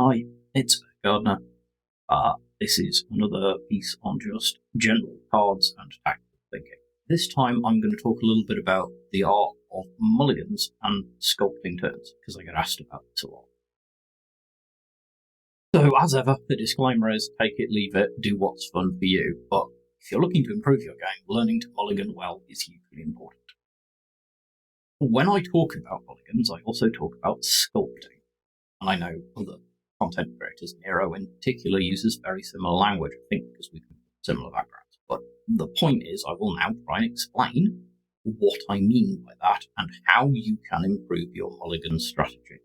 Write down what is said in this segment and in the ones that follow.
Hi, it's Gardner. This is another piece on just general cards and tactical thinking. This time I'm going to talk a little bit about the art of mulligans and sculpting turns, because I get asked about this a lot. So, as ever, the disclaimer is take it, leave it, do what's fun for you, but if you're looking to improve your game, learning to mulligan well is hugely important. When I talk about mulligans, I also talk about sculpting, and I know other content creators, Nero in particular, uses very similar language, I think because we've got similar backgrounds. But the point is, I will now try and explain what I mean by that and how you can improve your mulligan strategy.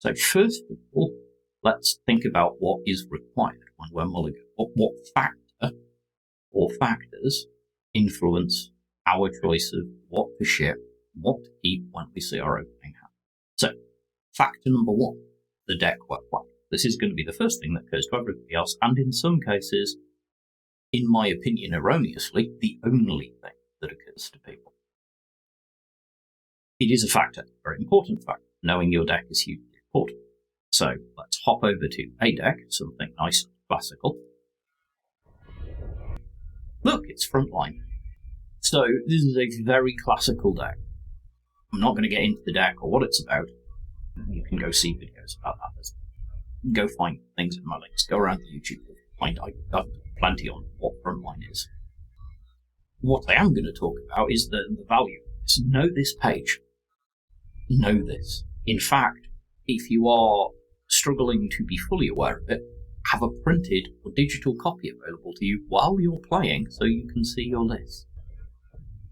So first of all, let's think about what is required when we're mulligan. What factor or factors influence our choice of what to ship, what to keep when we see our opening hand. So, factor number one, the deck we're playing. This is going to be the first thing that occurs to everybody else, and in some cases, in my opinion erroneously, the only thing that occurs to people. It is a factor, a very important factor. Knowing your deck is hugely important. So let's hop over to a deck, something nice and classical. Look, it's Frontline. So this is a very classical deck. I'm not going to get into the deck or what it's about. You can go see videos about that. Go find things in my links. Go around YouTube. I've got plenty on what Frontline is. What I am going to talk about is the value. So know this page. Know this. In fact, if you are struggling to be fully aware of it, have a printed or digital copy available to you while you're playing so you can see your list.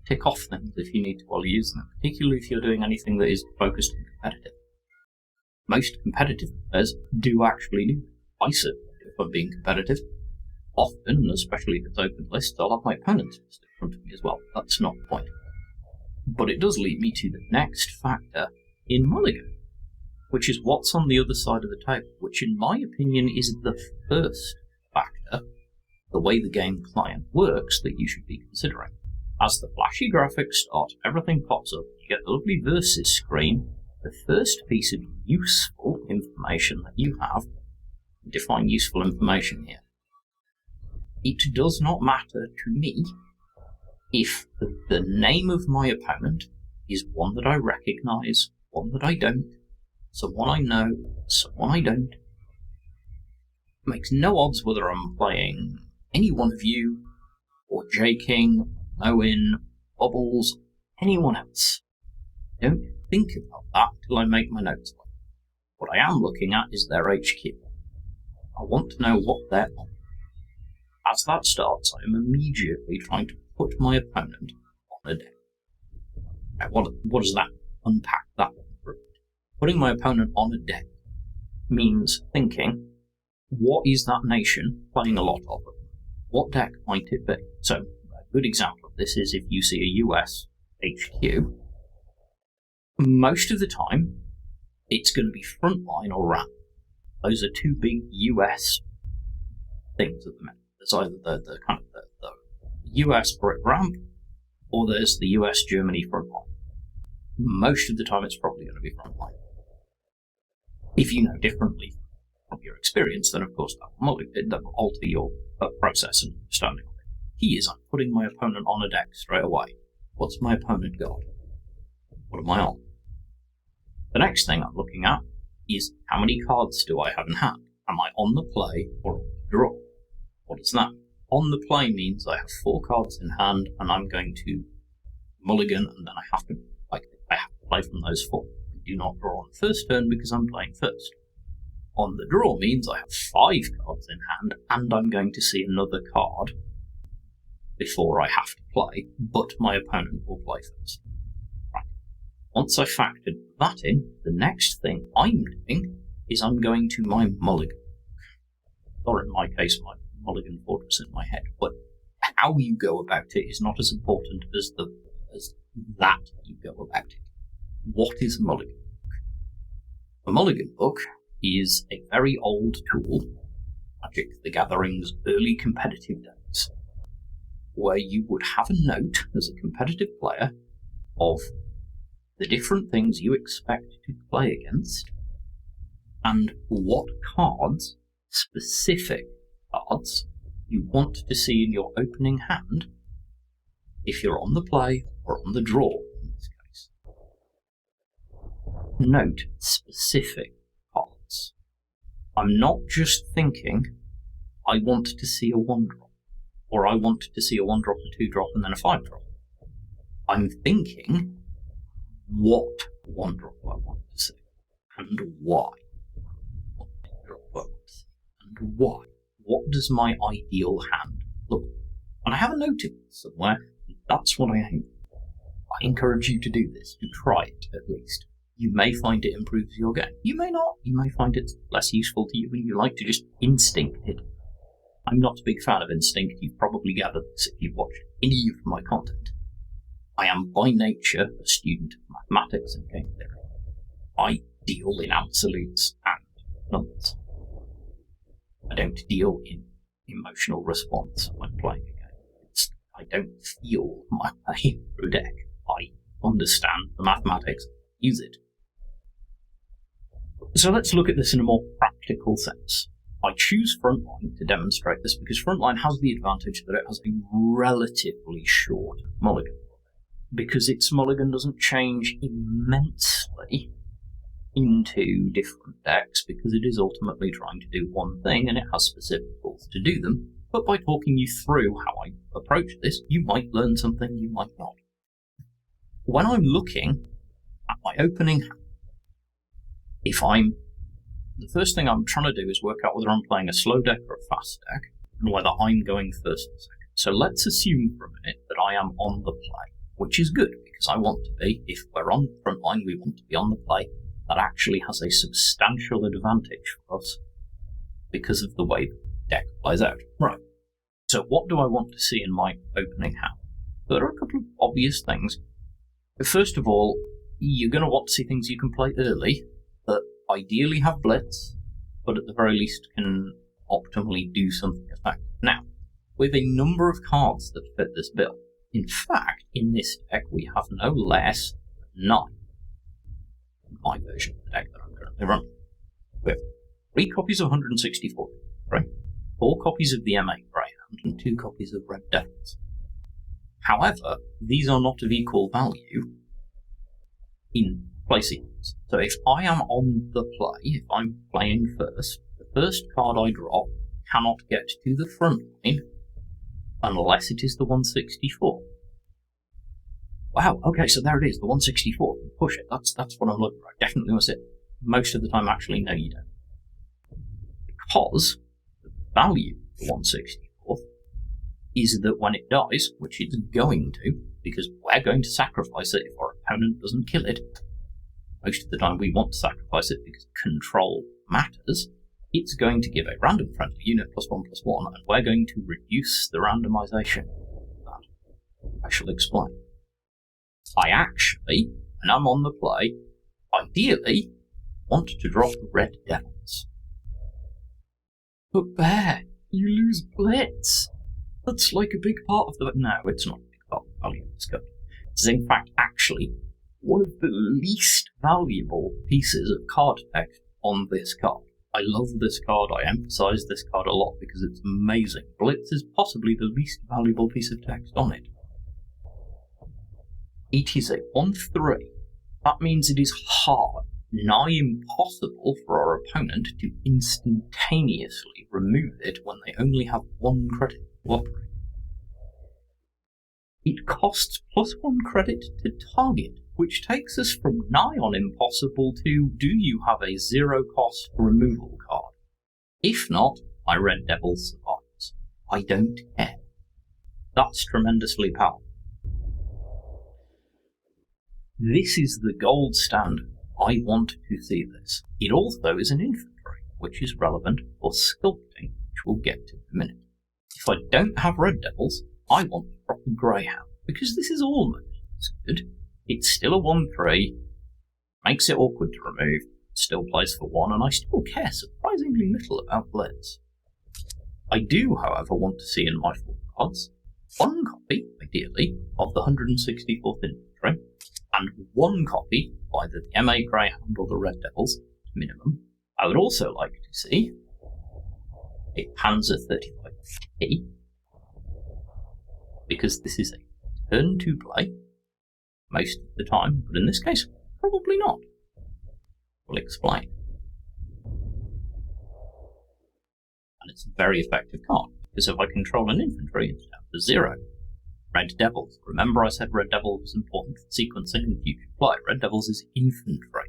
Tick off things if you need to while you're using them, particularly if you're doing anything that is focused and competitive. Most competitive players do actually do. I certainly do if I'm being competitive. Often, and especially if it's open lists, I'll have my opponent's list in front of me as well. That's not the point. But it does lead me to the next factor in mulligan, which is what's on the other side of the table, which in my opinion is the first factor, the way the game client works, that you should be considering. As the flashy graphics start, everything pops up, you get the lovely versus screen. The first piece of useful information that you have, define useful information here. It does not matter to me if the name of my opponent is one that I recognize, one that I don't, someone I know, someone I don't. It makes no odds whether I'm playing any one of you, or J King, Owen, Bubbles, anyone else. Don't think about that till I make my notes. What I am looking at is their HQ. I want to know what they're on. As that starts, I am immediately trying to put my opponent on a deck. Now, what does that unpack that one for a bit? Putting my opponent on a deck means thinking, what is that nation playing a lot of? What deck might it be? So, a good example of this is if you see a US HQ, most of the time, it's going to be Frontline or RAM. Those are two big US things at the minute. There's either the US Brit ramp, or there's the US Germany Frontline. Most of the time, it's probably going to be Frontline. If you know differently from your experience, then of course that will alter your process and understanding of it. Key is I'm putting my opponent on a deck straight away. What's my opponent got? What am I on? The next thing I'm looking at is how many cards do I have in hand? Am I on the play or on the draw? What does that mean? On the play means I have 4 cards in hand and I'm going to mulligan, and then I have to play from those 4. I do not draw on the first turn because I'm playing first. On the draw means I have 5 cards in hand and I'm going to see another card before I have to play, but my opponent will play first. Right. Once I factored that in, the next thing I'm doing is I'm going to my mulligan. Or in my case, my mulligan fortress in my head. But how you go about it is not as important as that you go about it. What is a mulligan book? A mulligan book is a very old tool, Magic the Gathering's early competitive days, where you would have a note as a competitive player of the different things you expect to play against and what cards, specific cards, you want to see in your opening hand if you're on the play or on the draw in this case. Note specific cards. I'm not just thinking, I want to see a 1-drop, or I want to see a 1-drop, a 2-drop, and then a 5-drop. I'm thinking, what 1-drop I want to see, and why. What 2-drop I want to see, and why. What does my ideal hand look like? And I have a note in it somewhere. That's what I aim for. I encourage you to do this, to try it at least. You may find it improves your game. You may not. You may find it less useful to you and you like to just instinct it. I'm not a big fan of instinct. You've probably gathered this if you've watched any of my content. I am by nature a student of mathematics and game theory. I deal in absolutes and numbers. I don't deal in emotional response when playing a game. I don't feel my way through a deck. I understand the mathematics, use it. So let's look at this in a more practical sense. I choose Frontline to demonstrate this because Frontline has the advantage that it has a relatively short mulligan. Because its mulligan doesn't change immensely into different decks, because it is ultimately trying to do one thing and it has specific rules to do them. But by talking you through how I approach this, you might learn something, you might not. When I'm looking at my opening hand, the first thing I'm trying to do is work out whether I'm playing a slow deck or a fast deck, and whether I'm going first or second. So let's assume for a minute that I am on the play, which is good, because I want to be, if we're on Frontline, we want to be on the play. That actually has a substantial advantage for us, because of the way the deck plays out. Right. So what do I want to see in my opening hand? There are a couple of obvious things. First of all, you're going to want to see things you can play early, that ideally have blitz, but at the very least can optimally do something effective. Now, we have a number of cards that fit this bill. In fact, in this deck we have no less than 9. My version of the deck that I'm currently running. We have 3 copies of 164, right? 4 copies of the MA Greyhound and 2 copies of Red Devils. However, these are not of equal value in play sequence. So if I am on the play, if I'm playing first, the first card I drop cannot get to the front line unless it is the 164. Wow, okay, so there it is, the 164. Push it, that's what I'm looking for. I definitely must hit. Most of the time, actually, no, you don't. Because the value of the 164 is that when it dies, which it's going to, because we're going to sacrifice it if our opponent doesn't kill it, most of the time we want to sacrifice it because control matters, it's going to give a random friendly unit +1/+1, and we're going to reduce the randomization of that. I shall explain. I actually, when I'm on the play, ideally want to drop Red Devils. But Bear, you lose Blitz. That's like a big part of the... No, it's not a big part of the value of this card. It's in fact actually one of the least valuable pieces of card text on this card. I love this card, I emphasize this card a lot because it's amazing. Blitz is possibly the least valuable piece of text on it. It is a 1/3. That means it is hard, nigh impossible for our opponent to instantaneously remove it when they only have 1 credit to operate. It costs +1 credit to target, which takes us from nigh on impossible to do you have a 0 cost removal card? If not, my Red Devil survives. I don't care. That's tremendously powerful. This is the gold standard. I want to see this. It also is an infantry, which is relevant for sculpting, which we'll get to in a minute. If I don't have Red Devils, I want to drop a Greyhound, because this is almost as good. It's still a 1/3, makes it awkward to remove, still plays for 1, and I still care surprisingly little about Blitz. I do, however, want to see in my full cards 1 copy, ideally, of the 164th Infantry, and 1 copy of either the MA Greyhound or the Red Devils, minimum, I would also like to see a Panzer 35T, because this is a turn to play most of the time, but in this case, probably not. We'll explain. And it's a very effective card, because if I control an infantry, it's down to 0. Red Devils. Remember I said Red Devils was important for sequencing in future play. Red Devils is infantry.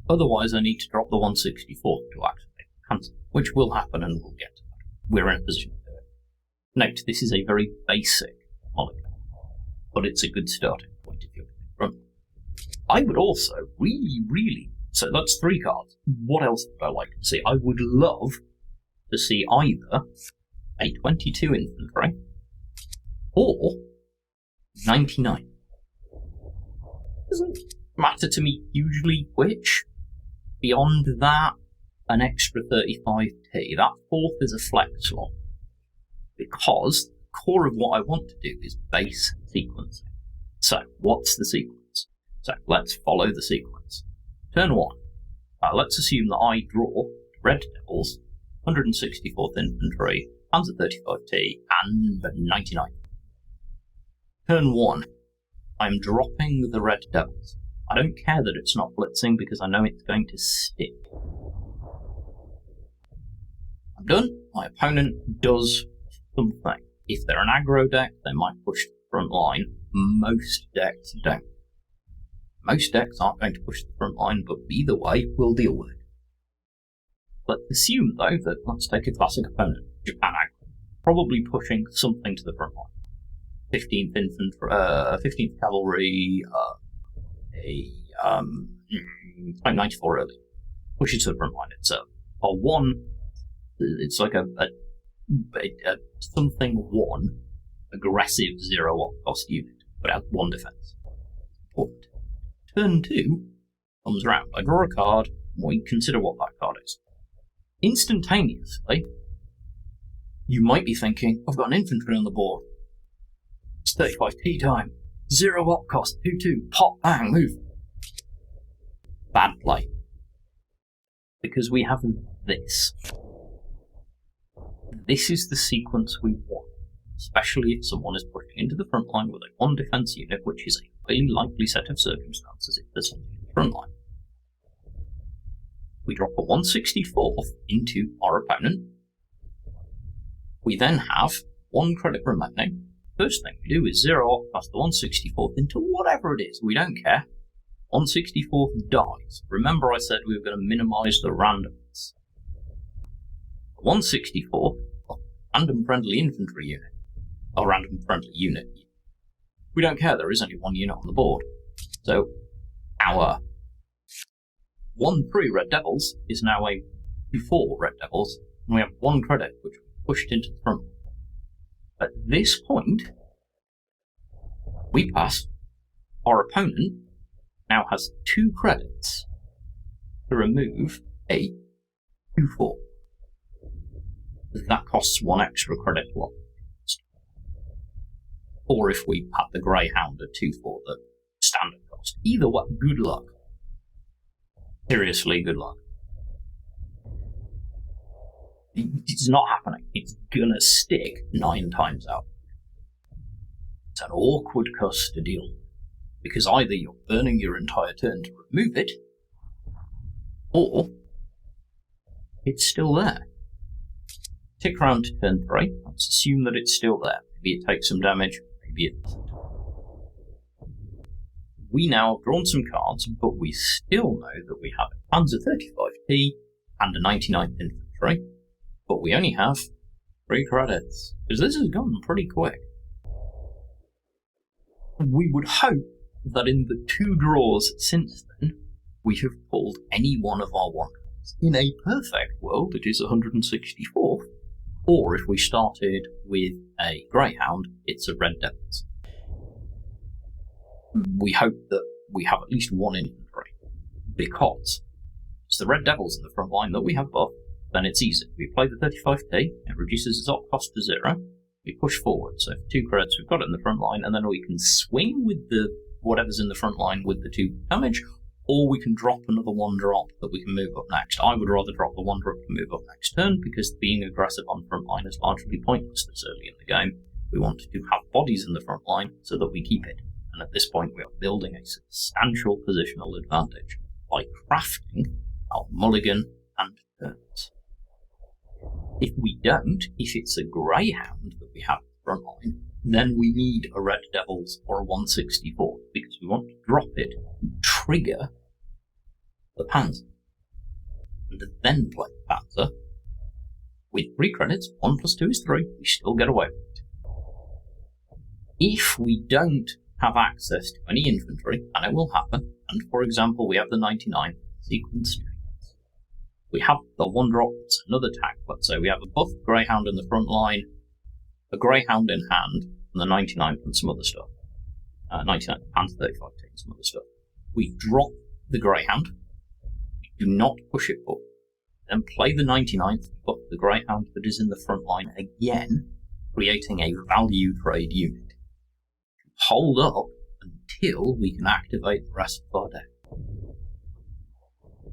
Otherwise I need to drop the 164 to activate the Panzer, which will happen and we'll get to that. We're in a position to do it. Note, this is a very basic Mulligan, but it's a good starting point if you're going to run. I would also really, so that's 3 cards. What else would I like to see? I would love to see either a 22 infantry or 99. Doesn't matter to me hugely which. Beyond that, an extra 35T. That 4th is a flex slot, because the core of what I want to do is base sequencing. So, what's the sequence? So, let's follow the sequence. Turn 1. Let's assume that I draw Red Devils, 164th Infantry, Panzer 35T, and 99. Turn 1. I'm dropping the Red Devils. I don't care that it's not blitzing because I know it's going to stick. I'm done. My opponent does something. If they're an aggro deck, they might push the front line. Most decks don't. Most decks aren't going to push the front line, but either way, we'll deal with it. Let's assume, though, that let's take a classic opponent, Japan aggro, probably pushing something to the front line. 15th Infantry, 15th Cavalry, Type 94 early. Push it to the front line. It's a 1, it's like a something 1 aggressive 0 op cost unit, but has 1 defense. Important. Turn 2 comes around. I draw a card, we consider what that card is. Instantaneously, you might be thinking, I've got an infantry on the board. It's 35T time. 0 op cost, 2-2, pop, bang, move. Bad play. Because we have this. This is the sequence we want, especially if someone is pushing into the front line with a 1 defense unit, which is a highly likely set of circumstances if there's something in the front line. We drop a 164th into our opponent. We then have 1 credit remaining. First thing we do is 0 op cost the 164th into whatever it is, we don't care. 164th dies. Remember I said we were going to minimise the randomness. 164th, random friendly infantry unit, or random friendly unit. We don't care, there is only 1 unit on the board. So our 1-3 Red Devils is now a 2-4 Red Devils, and we have 1 credit which we pushed into the front. At this point, we pass. Our opponent now has 2 credits to remove a 2-4. That costs 1 extra credit block. Or if we pat the Greyhound at 2-4, the standard cost. Either way, good luck. Seriously, good luck. It's not happening. It's gonna stick 9 times out. It's an awkward cost to deal with, because either you're burning your entire turn to remove it, or it's still there. Tick round to turn 3. Let's assume that it's still there. Maybe it takes some damage, maybe it doesn't. We now have drawn some cards, but we still know that we have a Panzer 35T and a 99th Infantry, but we only have 3 credits, because this has gone pretty quick. We would hope that in the 2 draws since then, we have pulled any one of our 1 cards. In a perfect world, it is 164th, or if we started with a Greyhound, it's a Red Devils. We hope that we have at least 1 infantry, because it's the Red Devils in the front line that we have buff, then it's easy. We play the 35T, it reduces its op cost to 0, we push forward, so for 2 credits we've got it in the front line, and then we can swing with the whatever's in the front line with the 2 damage, or we can drop another one drop that we can move up next. I would rather drop the one drop to move up next turn, because being aggressive on front line is largely pointless this early in the game. We want to have bodies in the front line so that we keep it, and at this point we are building a substantial positional advantage by crafting our mulligan and turns. If we don't, if it's a greyhound that we have in the front line, then we need a red devils or a 164, because we want to drop it and trigger the panzer, and then play the panzer. With 3 credits, 1 plus 2 is 3, we still get away with it. If we don't have access to any infantry, and it will happen, and for example we have the 99 sequence, we have the 1 drop, it's another tack. Let's say we have a buffed greyhound in the front line, a greyhound in hand, and the 99 and some other stuff. 99 and 35 taking some other stuff. We drop the greyhound, we do not push it up, then play the 99th, buff the greyhound that is in the front line again, creating a value trade unit. Hold up until we can activate the rest of our deck.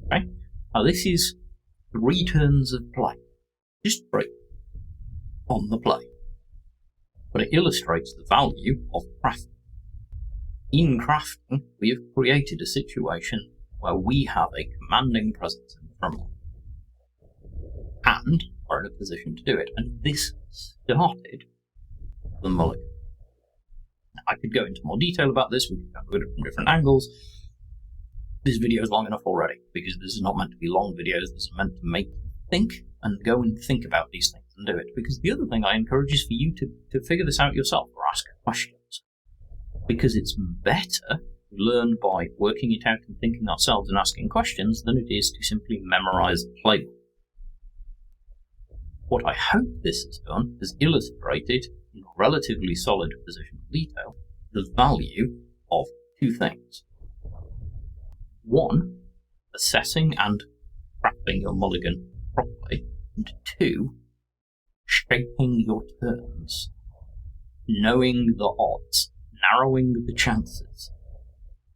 Okay? Now this is 3 turns of play. Just 3 on the play. But it illustrates the value of crafting. In crafting, we have created a situation where we have a commanding presence in the front line, and are in a position to do it. And this started the mulligan. I could go into more detail about this, we could go at it from different angles. This video is long enough already, because this is not meant to be long videos, this is meant to make you think, and go and think about these things and do it. Because the other thing I encourage is for you to figure this out yourself, or ask questions. Because it's better to learn by working it out and thinking ourselves and asking questions than it is to simply memorize the playbook. What I hope this has done is illustrated in relatively solid positional detail the value of 2 things. 1, assessing and crafting your mulligan properly, and 2, shaping your turns, knowing the odds, narrowing the chances,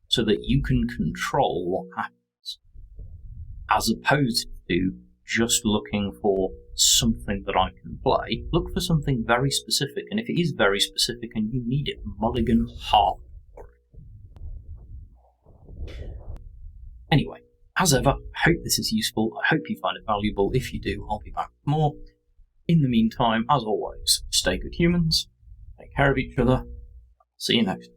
so that you can control what happens, as opposed to just looking for something that I can play. Look for something very specific, and if it is very specific and you need it, mulligan hard for it. Anyway, as ever, I hope this is useful, I hope you find it valuable. If you do, I'll be back with more. In the meantime, as always, stay good humans, take care of each other, see you next time.